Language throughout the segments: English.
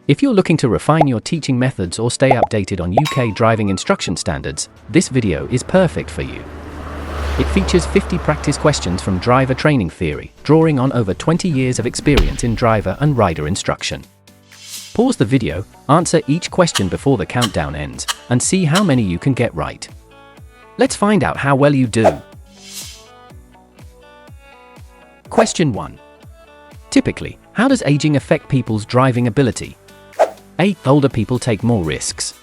If you're looking to refine your teaching methods or stay updated on UK driving instruction standards, this video is perfect for you. It features 50 practice questions from driver training theory, drawing on over 20 years of experience in driver and rider instruction. Pause the video, answer each question before the countdown ends, and see how many you can get right. Let's find out how well you do. Question 1. Typically, how does aging affect people's driving ability? A. Older people take more risks.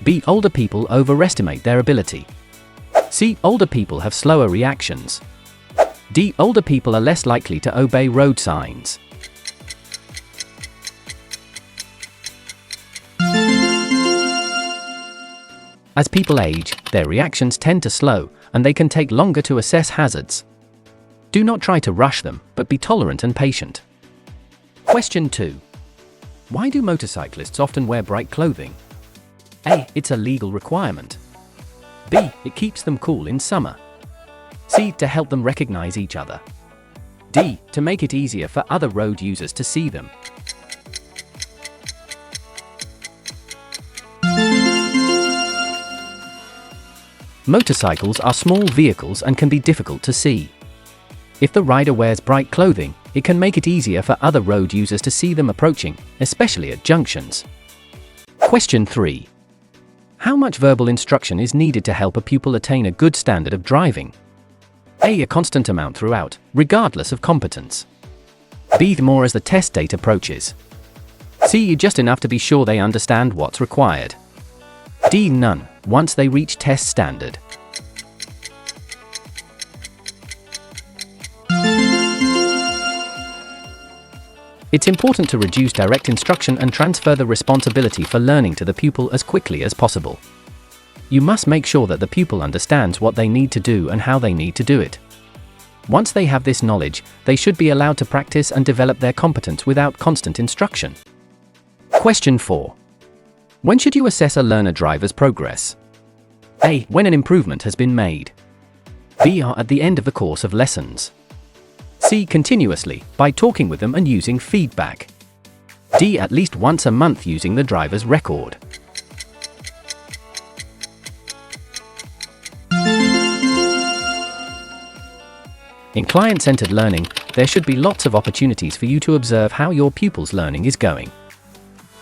B. Older people overestimate their ability. C. Older people have slower reactions. D. Older people are less likely to obey road signs. As people age, their reactions tend to slow, and they can take longer to assess hazards. Do not try to rush them, but be tolerant and patient. Question 2. Why do motorcyclists often wear bright clothing? A. It's a legal requirement. B. It keeps them cool in summer. C. To help them recognize each other. D. To make it easier for other road users to see them. Motorcycles are small vehicles and can be difficult to see. If the rider wears bright clothing, it can make it easier for other road users to see them approaching, especially at junctions. Question 3. How much verbal instruction is needed to help a pupil attain a good standard of driving? A. A constant amount throughout, regardless of competence. B. The more as the test date approaches. C. Just enough to be sure they understand what's required. D. None, once they reach test standard. It's important to reduce direct instruction and transfer the responsibility for learning to the pupil as quickly as possible. You must make sure that the pupil understands what they need to do and how they need to do it. Once they have this knowledge, they should be allowed to practice and develop their competence without constant instruction. Question 4. When should you assess a learner driver's progress? A. When an improvement has been made. B. At the end of the course of lessons. C. Continuously, by talking with them and using feedback. D. At least once a month using the driver's record. In client-centered learning, there should be lots of opportunities for you to observe how your pupil's learning is going.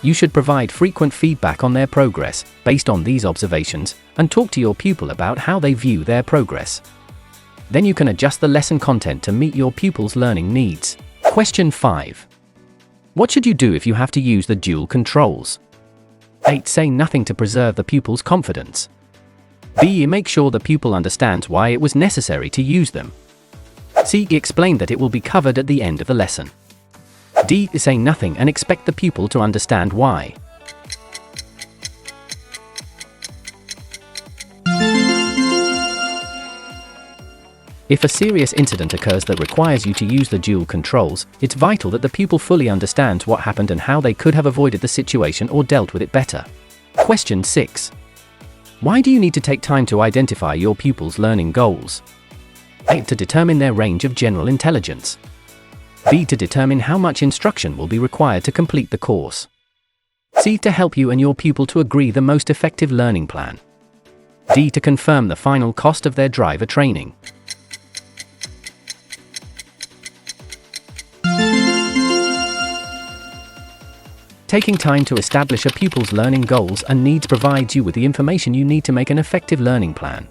You should provide frequent feedback on their progress, based on these observations, and talk to your pupil about how they view their progress. Then you can adjust the lesson content to meet your pupil's learning needs. Question 5. What should you do if you have to use the dual controls? A. Say nothing to preserve the pupil's confidence. B. Make sure the pupil understands why it was necessary to use them. C. Explain that it will be covered at the end of the lesson. D. Say nothing and expect the pupil to understand why. If a serious incident occurs that requires you to use the dual controls, it's vital that the pupil fully understands what happened and how they could have avoided the situation or dealt with it better. Question 6. Why do you need to take time to identify your pupil's learning goals? A. To determine their range of general intelligence. B. To determine how much instruction will be required to complete the course. C. To help you and your pupil to agree the most effective learning plan. D. To confirm the final cost of their driver training. Taking time to establish a pupil's learning goals and needs provides you with the information you need to make an effective learning plan.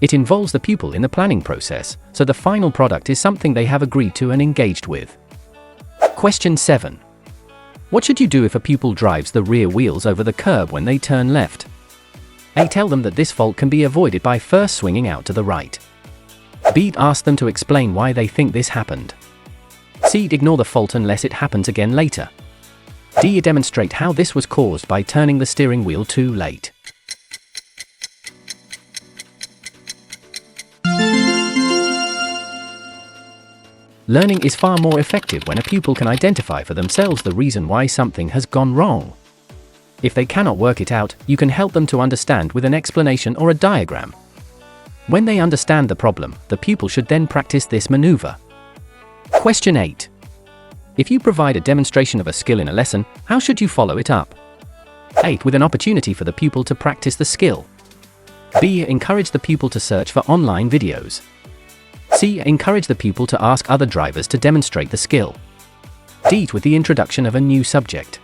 It involves the pupil in the planning process, so the final product is something they have agreed to and engaged with. Question 7. What should you do if a pupil drives the rear wheels over the curb when they turn left? A. Tell them that this fault can be avoided by first swinging out to the right. B. Ask them to explain why they think this happened. C. Ignore the fault unless it happens again later. D. Demonstrate how this was caused by turning the steering wheel too late. Learning is far more effective when a pupil can identify for themselves the reason why something has gone wrong. If they cannot work it out, you can help them to understand with an explanation or a diagram. When they understand the problem, the pupil should then practice this maneuver. Question 8. If you provide a demonstration of a skill in a lesson, how should you follow it up? A. With an opportunity for the pupil to practice the skill. B. Encourage the pupil to search for online videos. C. Encourage the pupil to ask other drivers to demonstrate the skill. D. With the introduction of a new subject.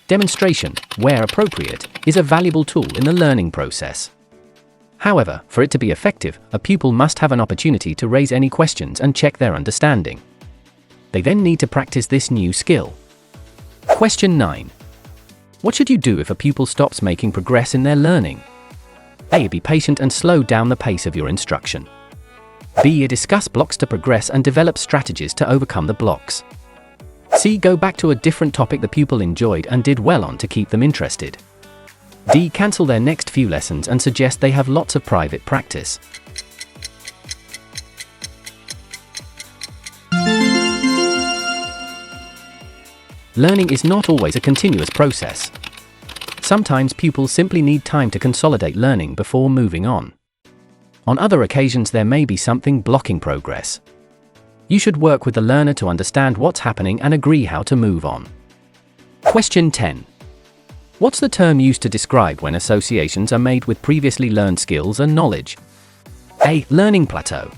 Demonstration, where appropriate, is a valuable tool in the learning process. However, for it to be effective, a pupil must have an opportunity to raise any questions and check their understanding. They then need to practice this new skill. Question 9. What should you do if a pupil stops making progress in their learning? A. Be patient and slow down the pace of your instruction. B. Discuss blocks to progress and develop strategies to overcome the blocks. C. Go back to a different topic the pupil enjoyed and did well on to keep them interested. D. Cancel their next few lessons and suggest they have lots of private practice. Learning is not always a continuous process. Sometimes pupils simply need time to consolidate learning before moving on. On other occasions, there may be something blocking progress. You should work with the learner to understand what's happening and agree how to move on. Question 10. What's the term used to describe when associations are made with previously learned skills and knowledge? A. Learning plateau.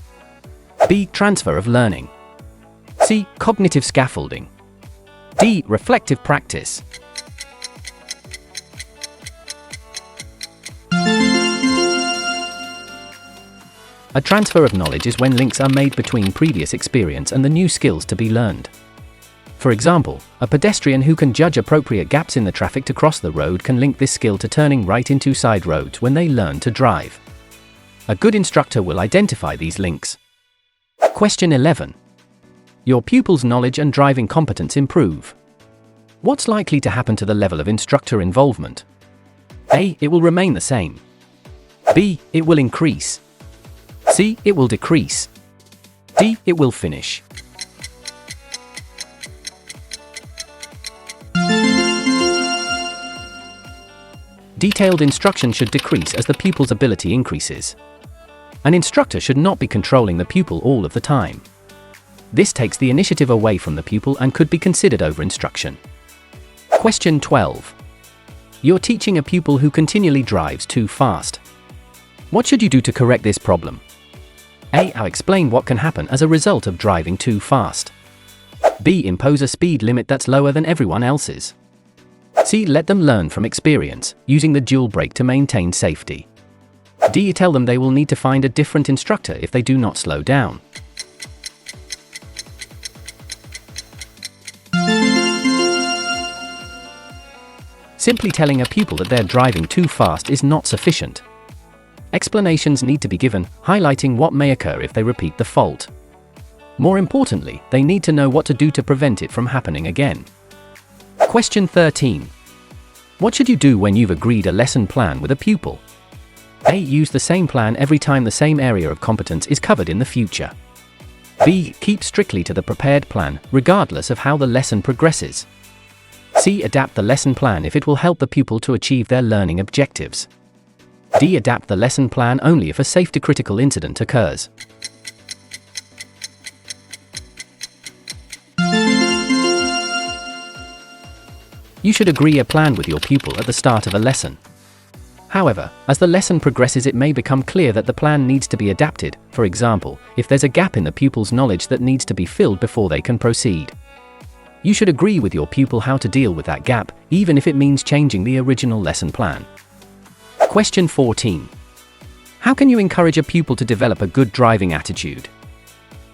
B. Transfer of learning. C. Cognitive scaffolding. D. Reflective practice. A transfer of knowledge is when links are made between previous experience and the new skills to be learned. For example, a pedestrian who can judge appropriate gaps in the traffic to cross the road can link this skill to turning right into side roads when they learn to drive. A good instructor will identify these links. Question 11. Your pupil's knowledge and driving competence improve. What's likely to happen to the level of instructor involvement? A. It will remain the same. B. It will increase. C. It will decrease. D. It will finish. Detailed instruction should decrease as the pupil's ability increases. An instructor should not be controlling the pupil all of the time. This takes the initiative away from the pupil and could be considered over-instruction. Question 12. You're teaching a pupil who continually drives too fast. What should you do to correct this problem? A. Explain what can happen as a result of driving too fast. B. Impose a speed limit that's lower than everyone else's. C. Let them learn from experience, using the dual brake to maintain safety. D. Tell them they will need to find a different instructor if they do not slow down. Simply telling a pupil that they're driving too fast is not sufficient. Explanations need to be given, highlighting what may occur if they repeat the fault. More importantly, they need to know what to do to prevent it from happening again. Question 13. What should you do when you've agreed a lesson plan with a pupil? A. Use the same plan every time the same area of competence is covered in the future. B. Keep strictly to the prepared plan, regardless of how the lesson progresses. C. Adapt the lesson plan if it will help the pupil to achieve their learning objectives. D. Adapt the lesson plan only if a safety-critical incident occurs. You should agree a plan with your pupil at the start of a lesson. However, as the lesson progresses, it may become clear that the plan needs to be adapted, for example, if there's a gap in the pupil's knowledge that needs to be filled before they can proceed. You should agree with your pupil how to deal with that gap, even if it means changing the original lesson plan. Question 14. How can you encourage a pupil to develop a good driving attitude?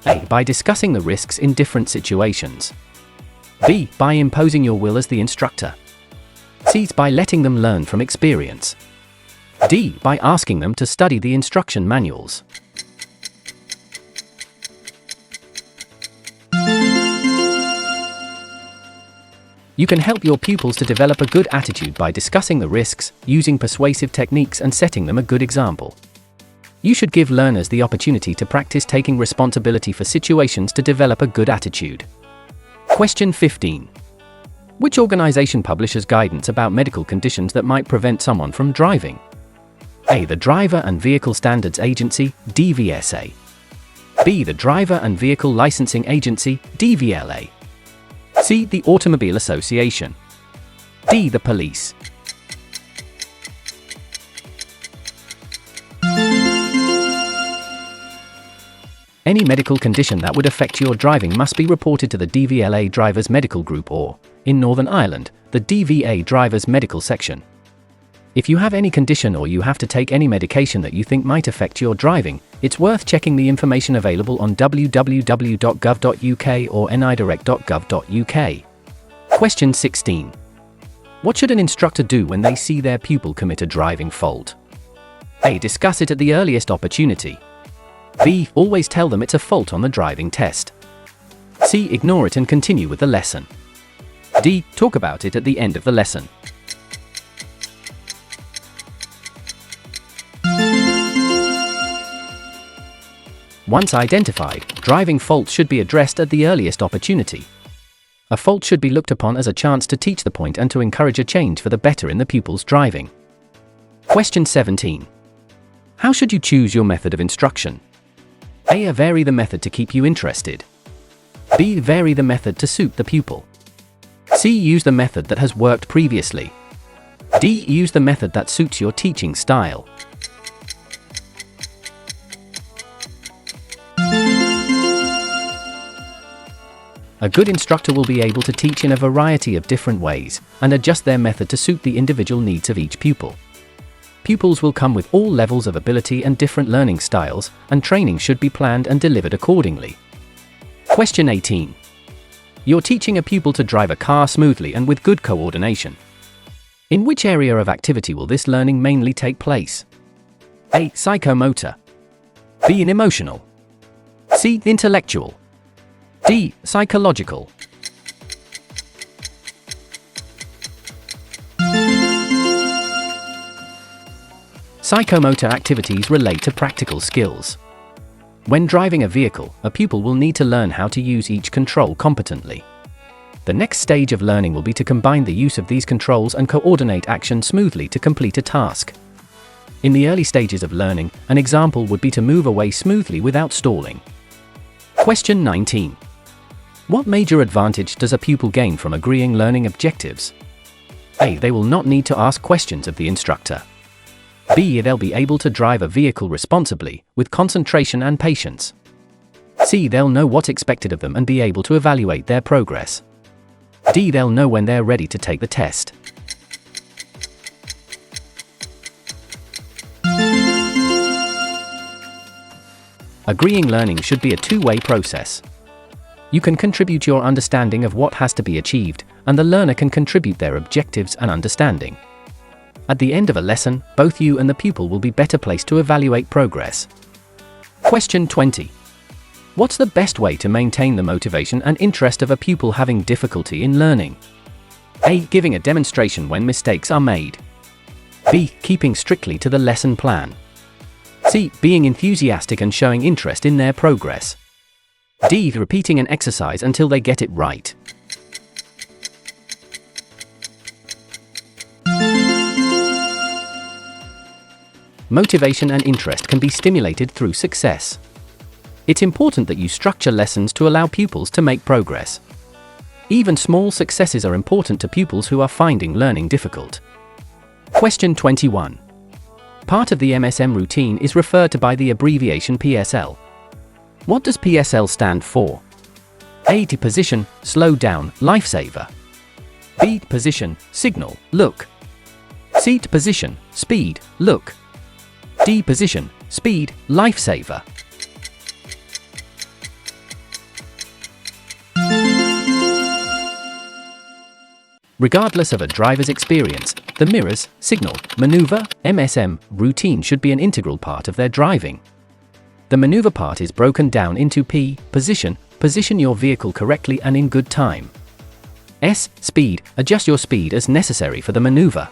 A. By discussing the risks in different situations. B. By imposing your will as the instructor. C. By letting them learn from experience. D. By asking them to study the instruction manuals. You can help your pupils to develop a good attitude by discussing the risks, using persuasive techniques, and setting them a good example. You should give learners the opportunity to practice taking responsibility for situations to develop a good attitude. Question 15. Which organization publishes guidance about medical conditions that might prevent someone from driving? A. The Driver and Vehicle Standards Agency, DVSA. B. The Driver and Vehicle Licensing Agency, DVLA. C. The Automobile Association. D. The Police. Any medical condition that would affect your driving must be reported to the DVLA Drivers Medical Group or, in Northern Ireland, the DVA Drivers Medical Section. If you have any condition or you have to take any medication that you think might affect your driving, it's worth checking the information available on www.gov.uk or nidirect.gov.uk. Question 16. What should an instructor do when they see their pupil commit a driving fault? A. Discuss it at the earliest opportunity. B. Always tell them it's a fault on the driving test. C. Ignore it and continue with the lesson. D. Talk about it at the end of the lesson. Once identified, driving faults should be addressed at the earliest opportunity. A fault should be looked upon as a chance to teach the point and to encourage a change for the better in the pupil's driving. Question 17. How should you choose your method of instruction? A. Vary the method to keep you interested. B. Vary the method to suit the pupil. C. Use the method that has worked previously. D. Use the method that suits your teaching style. A good instructor will be able to teach in a variety of different ways and adjust their method to suit the individual needs of each pupil. Pupils will come with all levels of ability and different learning styles, and training should be planned and delivered accordingly. Question 18. You're teaching a pupil to drive a car smoothly and with good coordination. In which area of activity will this learning mainly take place? A. Psychomotor. B. Emotional. C. Intellectual. D. Psychological. Psychomotor activities relate to practical skills. When driving a vehicle, a pupil will need to learn how to use each control competently. The next stage of learning will be to combine the use of these controls and coordinate action smoothly to complete a task. In the early stages of learning, an example would be to move away smoothly without stalling. Question 19. What major advantage does a pupil gain from agreeing learning objectives? A. They will not need to ask questions of the instructor. B. They'll be able to drive a vehicle responsibly, with concentration and patience. C. They'll know what's expected of them and be able to evaluate their progress. D. They'll know when they're ready to take the test. Agreeing learning should be a two-way process. You can contribute your understanding of what has to be achieved, and the learner can contribute their objectives and understanding. At the end of a lesson, both you and the pupil will be better placed to evaluate progress. Question 20. What's the best way to maintain the motivation and interest of a pupil having difficulty in learning? A. Giving a demonstration when mistakes are made. B. Keeping strictly to the lesson plan. C. Being enthusiastic and showing interest in their progress. D. Repeating an exercise until they get it right. Motivation and interest can be stimulated through success. It's important that you structure lessons to allow pupils to make progress. Even small successes are important to pupils who are finding learning difficult. Question 21. Part of the MSM routine is referred to by the abbreviation PSL. What does PSL stand for? A. Position, slow down, lifesaver. B. Position, signal, look. C. Position, speed, look. D. Position, speed, lifesaver. Regardless of a driver's experience, the mirrors, signal, maneuver, MSM, routine should be an integral part of their driving. The maneuver part is broken down into P. Position, position your vehicle correctly and in good time. S. Speed, adjust your speed as necessary for the maneuver.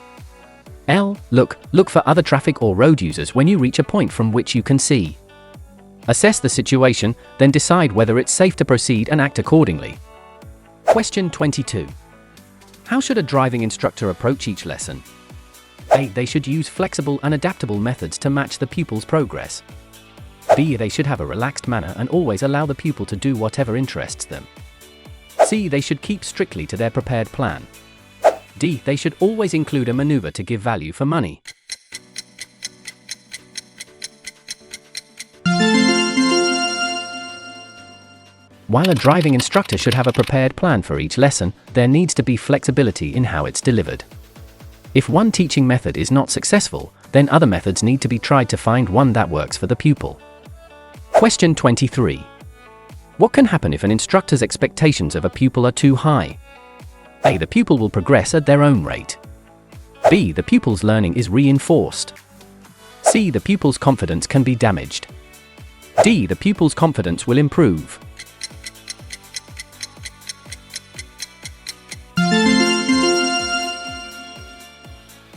L. Look for other traffic or road users when you reach a point from which you can see. Assess the situation, then decide whether it's safe to proceed and act accordingly. Question 22. How should a driving instructor approach each lesson? A. They should use flexible and adaptable methods to match the pupil's progress. B. They should have a relaxed manner and always allow the pupil to do whatever interests them. C. They should keep strictly to their prepared plan. D. They should always include a maneuver to give value for money. While a driving instructor should have a prepared plan for each lesson, there needs to be flexibility in how it's delivered. If one teaching method is not successful, then other methods need to be tried to find one that works for the pupil. Question 23. What can happen if an instructor's expectations of a pupil are too high? A. The pupil will progress at their own rate. B. The pupil's learning is reinforced. C. The pupil's confidence can be damaged. D. The pupil's confidence will improve.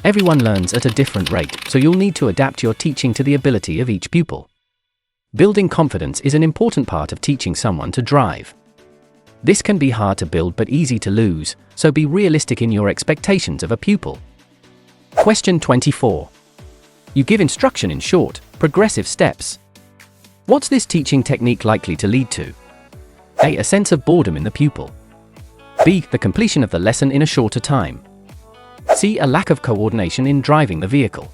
Everyone learns at a different rate, so you'll need to adapt your teaching to the ability of each pupil. Building confidence is an important part of teaching someone to drive. This can be hard to build but easy to lose, so be realistic in your expectations of a pupil. Question 24. You give instruction in short, progressive steps. What's this teaching technique likely to lead to? A. A sense of boredom in the pupil. B. The completion of the lesson in a shorter time. C. A lack of coordination in driving the vehicle.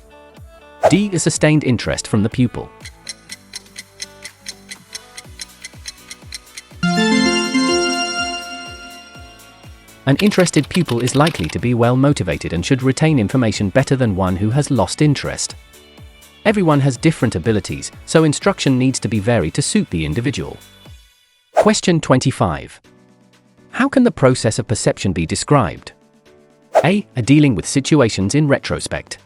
D. A sustained interest from the pupil. An interested pupil is likely to be well motivated and should retain information better than one who has lost interest. Everyone has different abilities, so instruction needs to be varied to suit the individual. Question 25. How can the process of perception be described? A. Dealing with situations in retrospect.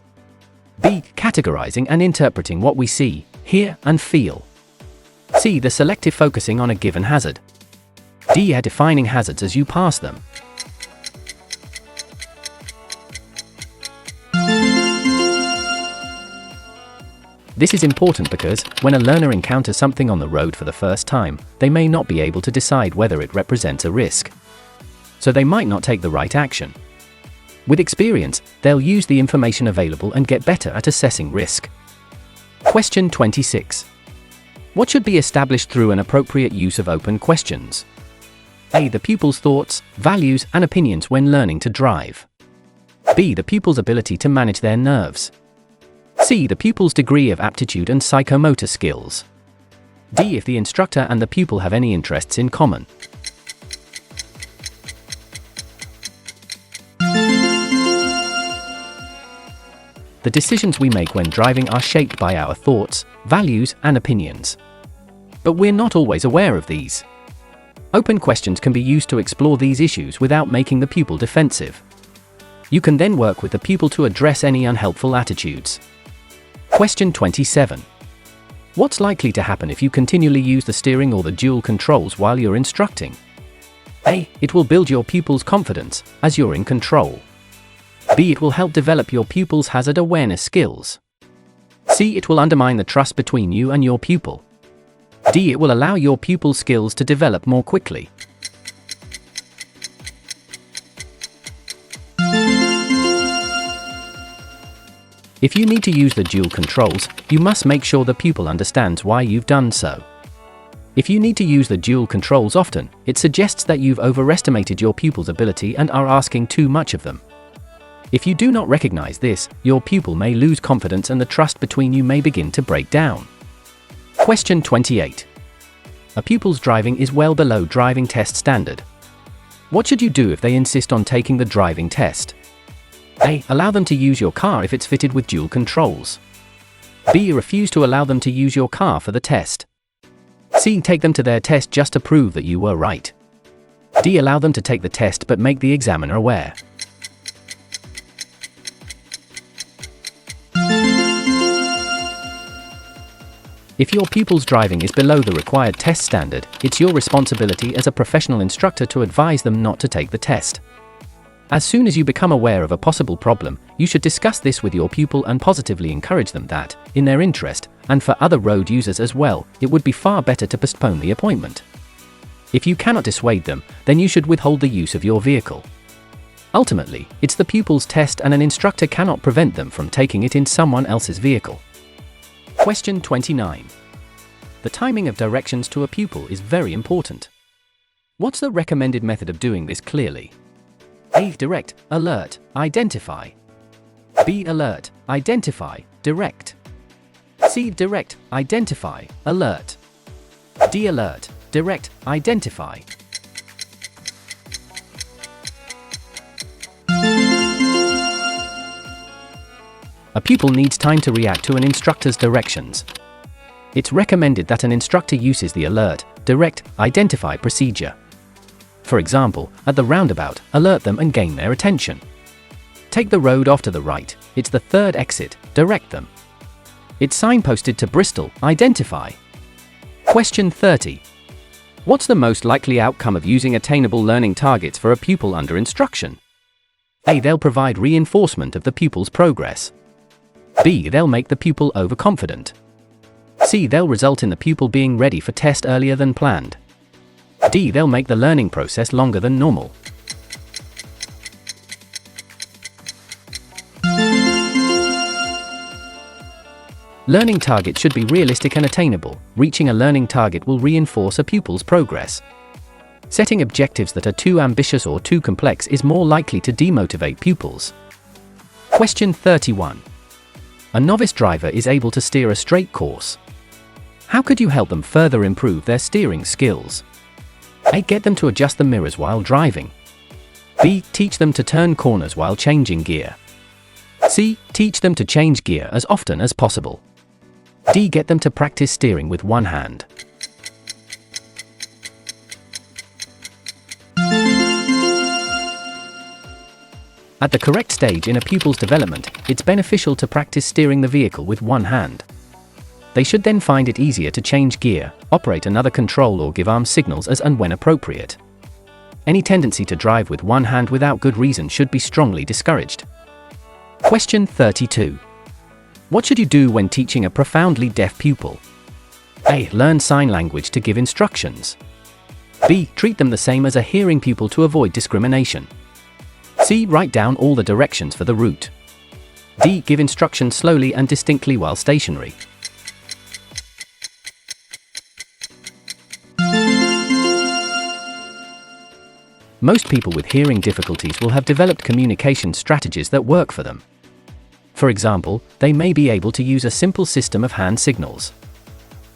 B. Categorizing and interpreting what we see, hear, and feel. C. The selective focusing on a given hazard. D. Defining hazards as you pass them. This is important because, when a learner encounters something on the road for the first time, they may not be able to decide whether it represents a risk. So they might not take the right action. With experience, they'll use the information available and get better at assessing risk. Question 26. What should be established through an appropriate use of open questions? A. The pupil's thoughts, values, and opinions when learning to drive. B. The pupil's ability to manage their nerves. C. The pupil's degree of aptitude and psychomotor skills. D. If the instructor and the pupil have any interests in common. The decisions we make when driving are shaped by our thoughts, values, and opinions. But we're not always aware of these. Open questions can be used to explore these issues without making the pupil defensive. You can then work with the pupil to address any unhelpful attitudes. Question 27. What's likely to happen if you continually use the steering or the dual controls while you're instructing? A. It will build your pupil's confidence, as you're in control. B. It will help develop your pupil's hazard awareness skills. C. It will undermine the trust between you and your pupil. D. It will allow your pupil's skills to develop more quickly. If you need to use the dual controls, you must make sure the pupil understands why you've done so. If you need to use the dual controls often, it suggests that you've overestimated your pupil's ability and are asking too much of them. If you do not recognize this, your pupil may lose confidence and the trust between you may begin to break down. Question 28. A pupil's driving is well below driving test standard. What should you do if they insist on taking the driving test? A. Allow them to use your car if it's fitted with dual controls. B. Refuse to allow them to use your car for the test. C. Take them to their test just to prove that you were right. D. Allow them to take the test but make the examiner aware. If your pupil's driving is below the required test standard, it's your responsibility as a professional instructor to advise them not to take the test. As soon as you become aware of a possible problem, you should discuss this with your pupil and positively encourage them that, in their interest, and for other road users as well, it would be far better to postpone the appointment. If you cannot dissuade them, then you should withhold the use of your vehicle. Ultimately, it's the pupil's test and an instructor cannot prevent them from taking it in someone else's vehicle. Question 29. The timing of directions to a pupil is very important. What's the recommended method of doing this clearly? A. Direct, alert, identify. B. Alert, identify, direct. C. Direct, identify, alert. D. Alert, direct, identify. A pupil needs time to react to an instructor's directions. It's recommended that an instructor uses the alert, direct, identify procedure. For example, at the roundabout, alert them and gain their attention. Take the road off to the right, it's the third exit, direct them. It's signposted to Bristol, identify. Question 30. What's the most likely outcome of using attainable learning targets for a pupil under instruction? A. They'll provide reinforcement of the pupil's progress. B. They'll make the pupil overconfident. C. They'll result in the pupil being ready for test earlier than planned. D. They'll make the learning process longer than normal. Learning targets should be realistic and attainable. Reaching a learning target will reinforce a pupil's progress. Setting objectives that are too ambitious or too complex is more likely to demotivate pupils. Question 31. A novice driver is able to steer a straight course. How could you help them further improve their steering skills? A. Get them to adjust the mirrors while driving. B. Teach them to turn corners while changing gear. C. Teach them to change gear as often as possible. D. Get them to practice steering with one hand. At the correct stage in a pupil's development, it's beneficial to practice steering the vehicle with one hand. They should then find it easier to change gear, operate another control or give arm signals as and when appropriate. Any tendency to drive with one hand without good reason should be strongly discouraged. Question 32. What should you do when teaching a profoundly deaf pupil? A. Learn sign language to give instructions. B. Treat them the same as a hearing pupil to avoid discrimination. C. Write down all the directions for the route. D. Give instructions slowly and distinctly while stationary. Most people with hearing difficulties will have developed communication strategies that work for them. For example, they may be able to use a simple system of hand signals.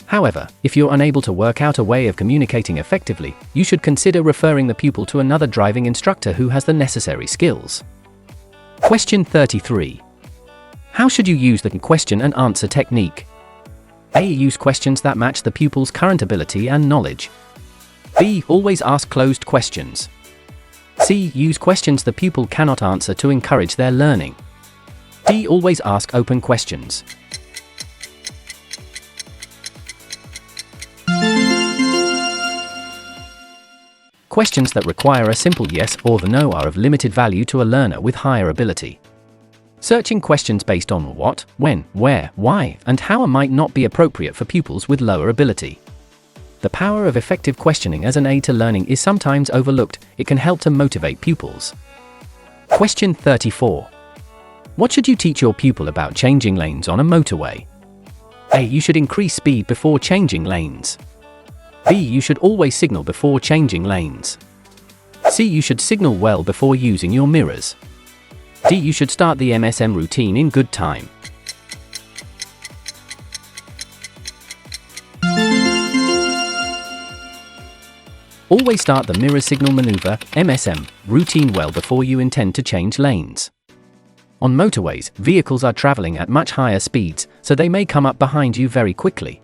However, if you're unable to work out a way of communicating effectively, you should consider referring the pupil to another driving instructor who has the necessary skills. Question 33. How should you use the question and answer technique? A. Use questions that match the pupil's current ability and knowledge. B. Always ask closed questions. C. Use questions the pupil cannot answer to encourage their learning. D. Always ask open questions. Questions that require a simple yes or the no are of limited value to a learner with higher ability. Searching questions based on what, when, where, why, and how might not be appropriate for pupils with lower ability. The power of effective questioning as an aid to learning is sometimes overlooked. It can help to motivate pupils. Question 34. What should you teach your pupil about changing lanes on a motorway? A. You should increase speed before changing lanes. B. You should always signal before changing lanes. C. You should signal well before using your mirrors. D. You should start the MSM routine in good time. Always start the mirror signal maneuver, MSM, routine well before you intend to change lanes. On motorways, vehicles are traveling at much higher speeds, so they may come up behind you very quickly.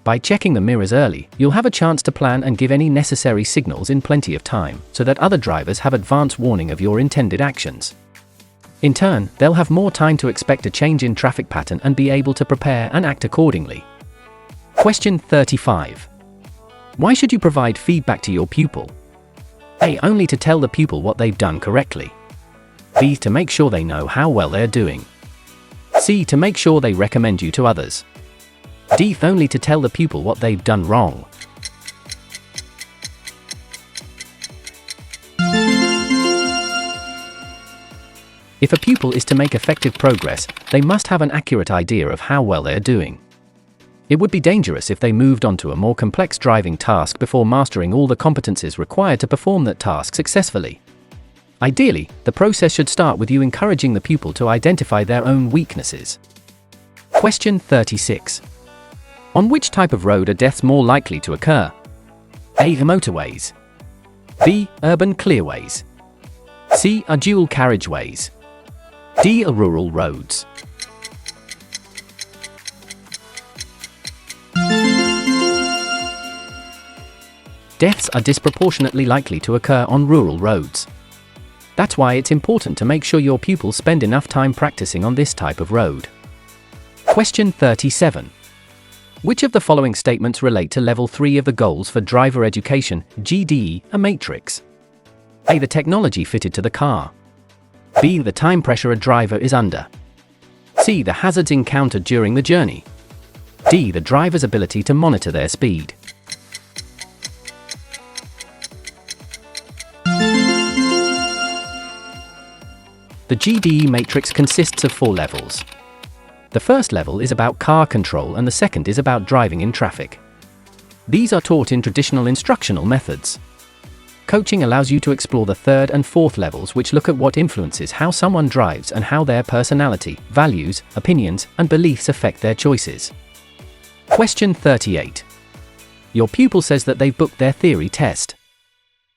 By checking the mirrors early, you'll have a chance to plan and give any necessary signals in plenty of time, so that other drivers have advance warning of your intended actions. In turn, they'll have more time to expect a change in traffic pattern and be able to prepare and act accordingly. Question 35. Why should you provide feedback to your pupil? A. Only to tell the pupil what they've done correctly. B. To make sure they know how well they're doing. C. To make sure they recommend you to others. D. Only to tell the pupil what they've done wrong. If a pupil is to make effective progress, they must have an accurate idea of how well they are doing. It would be dangerous if they moved on to a more complex driving task before mastering all the competencies required to perform that task successfully. Ideally, the process should start with you encouraging the pupil to identify their own weaknesses. Question 36. On which type of road are deaths more likely to occur? A. Motorways. B. Urban clearways. C. Dual carriageways. D. Rural roads. Deaths are disproportionately likely to occur on rural roads. That's why it's important to make sure your pupils spend enough time practicing on this type of road. Question 37. Which of the following statements relate to Level 3 of the Goals for Driver Education, GDE, a matrix? A. The technology fitted to the car. B. The time pressure a driver is under. C. The hazards encountered during the journey. D. The driver's ability to monitor their speed. The GDE matrix consists of 4 levels. The first level is about car control and the second is about driving in traffic. These are taught in traditional instructional methods. Coaching allows you to explore the third and fourth levels, which look at what influences how someone drives and how their personality, values, opinions, and beliefs affect their choices. Question 38. Your pupil says that they've booked their theory test.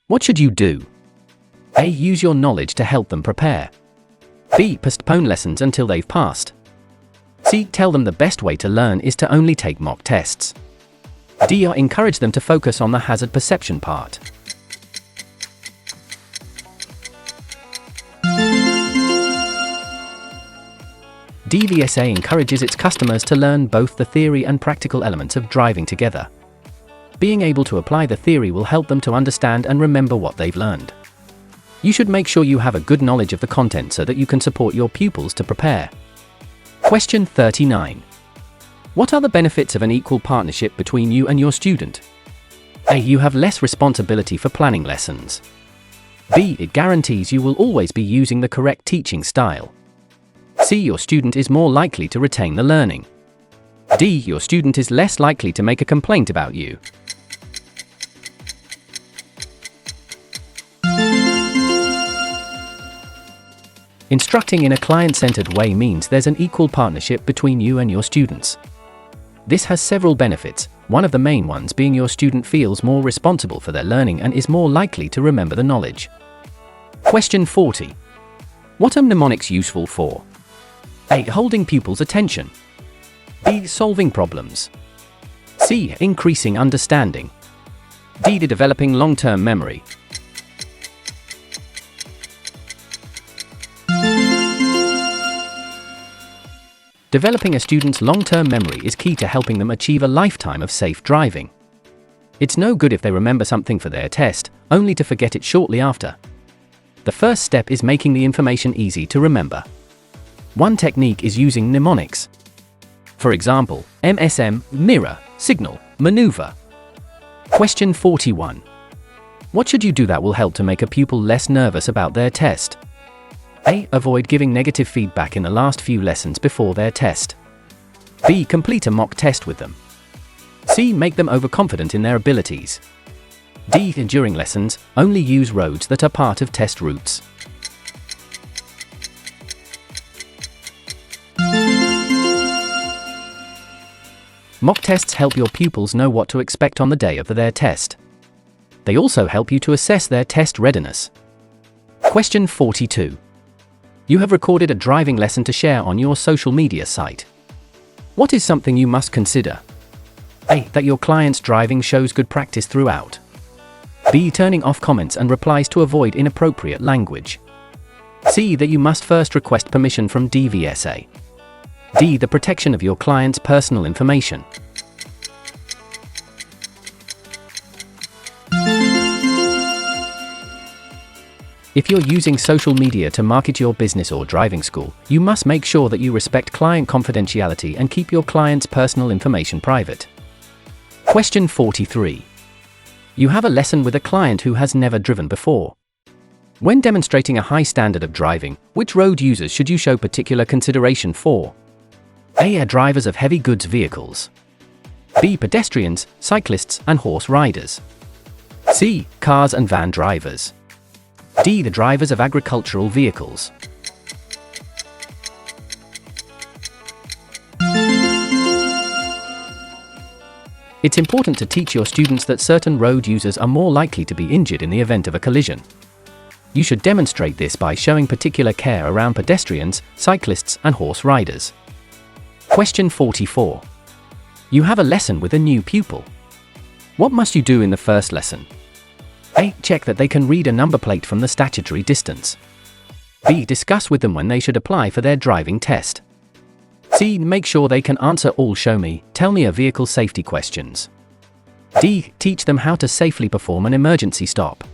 What should you do? A. Use your knowledge to help them prepare. B. Postpone lessons until they've passed. C. Tell them the best way to learn is to only take mock tests. D. Encourage them to focus on the hazard perception part. DVSA encourages its customers to learn both the theory and practical elements of driving together. Being able to apply the theory will help them to understand and remember what they've learned. You should make sure you have a good knowledge of the content so that you can support your pupils to prepare. Question 39. What are the benefits of an equal partnership between you and your student? A. You have less responsibility for planning lessons. B. It guarantees you will always be using the correct teaching style. C. Your student is more likely to retain the learning. D. Your student is less likely to make a complaint about you. Instructing in a client-centered way means there's an equal partnership between you and your students. This has several benefits, one of the main ones being your student feels more responsible for their learning and is more likely to remember the knowledge. Question 40. What are mnemonics useful for? A. Holding pupils' attention. B. Solving problems. C. Increasing understanding. D. Developing long-term memory. Developing a student's long-term memory is key to helping them achieve a lifetime of safe driving. It's no good if they remember something for their test, only to forget it shortly after. The first step is making the information easy to remember. One technique is using mnemonics. For example, MSM, mirror, signal, maneuver. Question 41. What should you do that will help to make a pupil less nervous about their test? A. Avoid giving negative feedback in the last few lessons before their test. B. Complete a mock test with them. C. Make them overconfident in their abilities. D. During lessons, only use roads that are part of test routes. Mock tests help your pupils know what to expect on the day of their test. They also help you to assess their test readiness. Question 42. You have recorded a driving lesson to share on your social media site. What is something you must consider? A. That your client's driving shows good practice throughout. B. Turning off comments and replies to avoid inappropriate language. C. That you must first request permission from DVSA. D. The protection of your client's personal information. If you're using social media to market your business or driving school, you must make sure that you respect client confidentiality and keep your client's personal information private. Question 43. You have a lesson with a client who has never driven before. When demonstrating a high standard of driving, which road users should you show particular consideration for? A. Drivers of heavy goods vehicles. B. Pedestrians, cyclists, and horse riders. C. Cars and van drivers. D. The drivers of agricultural vehicles. It's important to teach your students that certain road users are more likely to be injured in the event of a collision. You should demonstrate this by showing particular care around pedestrians, cyclists, and horse riders. Question 44. You have a lesson with a new pupil. What must you do in the first lesson? A. Check that they can read a number plate from the statutory distance. B. Discuss with them when they should apply for their driving test. C. Make sure they can answer all show me, tell me a vehicle safety questions. D. Teach them how to safely perform an emergency stop.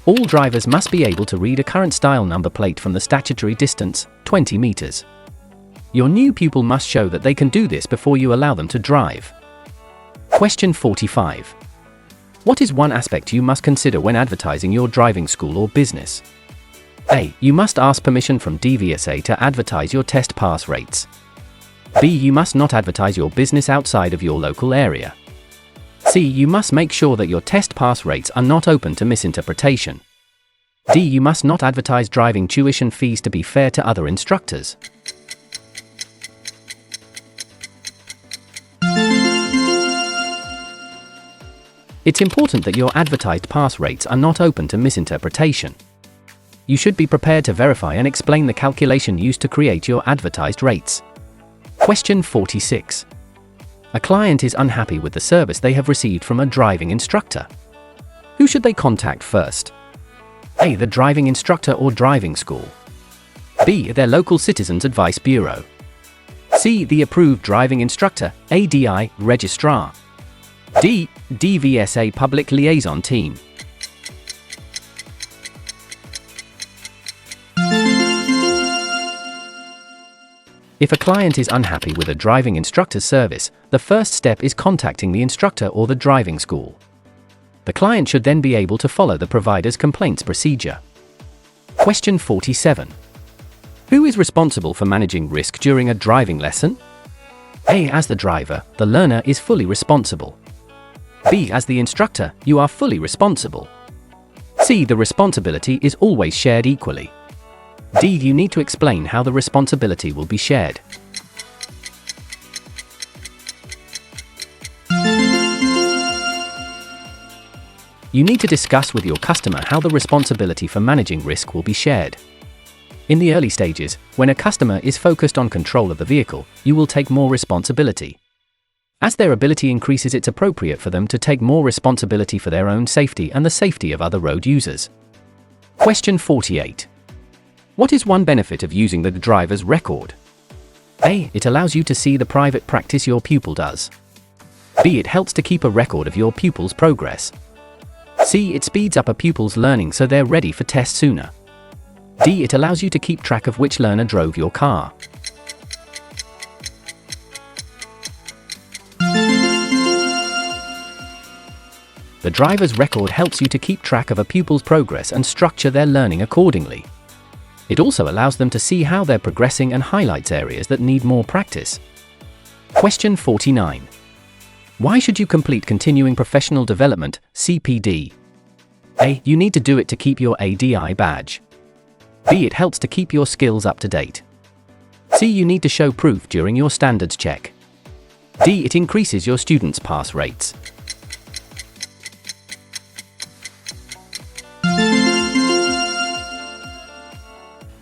All drivers must be able to read a current style number plate from the statutory distance, 20 meters. Your new pupil must show that they can do this before you allow them to drive. Question 45. What is one aspect you must consider when advertising your driving school or business? A. You must ask permission from DVSA to advertise your test pass rates. B. You must not advertise your business outside of your local area. C. You must make sure that your test pass rates are not open to misinterpretation. D. You must not advertise driving tuition fees to be fair to other instructors. It's important that your advertised pass rates are not open to misinterpretation. You should be prepared to verify and explain the calculation used to create your advertised rates. Question 46. A client is unhappy with the service they have received from a driving instructor. Who should they contact first? A. The driving instructor or driving school. B. Their local Citizens Advice Bureau. C. The approved driving instructor, ADI, registrar. D. DVSA Public Liaison Team. If a client is unhappy with a driving instructor's service, the first step is contacting the instructor or the driving school. The client should then be able to follow the provider's complaints procedure. Question 47. Who is responsible for managing risk during a driving lesson? A. As the driver, the learner is fully responsible. B. As the instructor, you are fully responsible. C. The responsibility is always shared equally. D. You need to explain how the responsibility will be shared. You need to discuss with your customer how the responsibility for managing risk will be shared. In the early stages, when a customer is focused on control of the vehicle, you will take more responsibility. As their ability increases, it's appropriate for them to take more responsibility for their own safety and the safety of other road users. Question 48. What is one benefit of using the driver's record? A. It allows you to see the private practice your pupil does. B. It helps to keep a record of your pupil's progress. C. It speeds up a pupil's learning so they're ready for tests sooner. D. It allows you to keep track of which learner drove your car. The driver's record helps you to keep track of a pupil's progress and structure their learning accordingly. It also allows them to see how they're progressing and highlights areas that need more practice. Question 49. Why should you complete Continuing Professional Development, CPD? A. You need to do it to keep your ADI badge. B. It helps to keep your skills up to date. C. You need to show proof during your standards check. D. It increases your students' pass rates.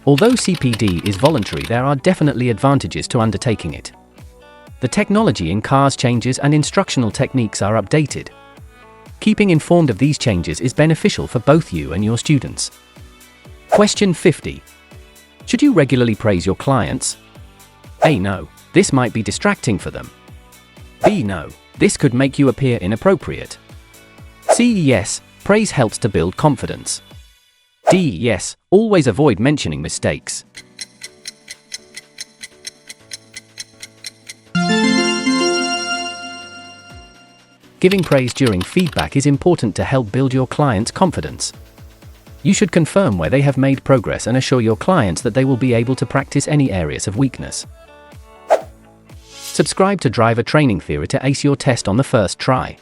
Although CPD is voluntary, there are definitely advantages to undertaking it. The technology in cars changes and instructional techniques are updated. Keeping informed of these changes is beneficial for both you and your students. Question 50. Should you regularly praise your clients? A. No. This might be distracting for them. B. No. This could make you appear inappropriate. C. Yes. Praise helps to build confidence. D. Yes. Always avoid mentioning mistakes. Giving praise during feedback is important to help build your clients' confidence. You should confirm where they have made progress and assure your clients that they will be able to practice any areas of weakness. Subscribe to Driver Training Theory to ace your test on the first try.